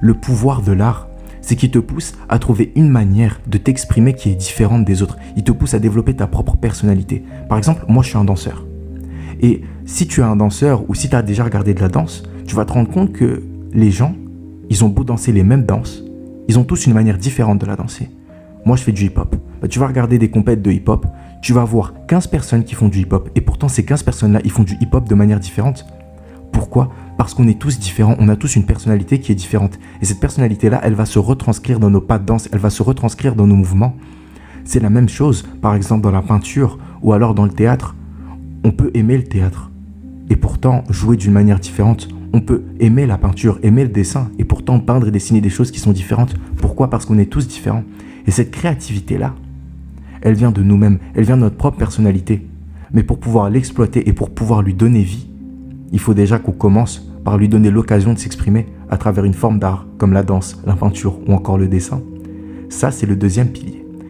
Le pouvoir de l'art, c'est qu'il te pousse à trouver une manière de t'exprimer qui est différente des autres. Il te pousse à développer ta propre personnalité. Par exemple, moi je suis un danseur. Et si tu es un danseur ou si tu as déjà regardé de la danse, tu vas te rendre compte que les gens, ils ont beau danser les mêmes danses, ils ont tous une manière différente de la danser. Moi je fais du hip-hop. Tu vas regarder des compètes de hip-hop, tu vas voir 15 personnes qui font du hip-hop. Et pourtant ces 15 personnes-là, ils font du hip-hop de manière différente. Pourquoi ? Parce qu'on est tous différents, on a tous une personnalité qui est différente. Et cette personnalité-là, elle va se retranscrire dans nos pas de danse, elle va se retranscrire dans nos mouvements. C'est la même chose, par exemple dans la peinture ou alors dans le théâtre. On peut aimer le théâtre et pourtant jouer d'une manière différente. On peut aimer la peinture, aimer le dessin et pourtant peindre et dessiner des choses qui sont différentes. Pourquoi ? Parce qu'on est tous différents. Et cette créativité-là, elle vient de nous-mêmes, elle vient de notre propre personnalité. Mais pour pouvoir l'exploiter et pour pouvoir lui donner vie, il faut déjà qu'on commence par lui donner l'occasion de s'exprimer à travers une forme d'art comme la danse, la peinture ou encore le dessin. Ça, c'est le deuxième pilier.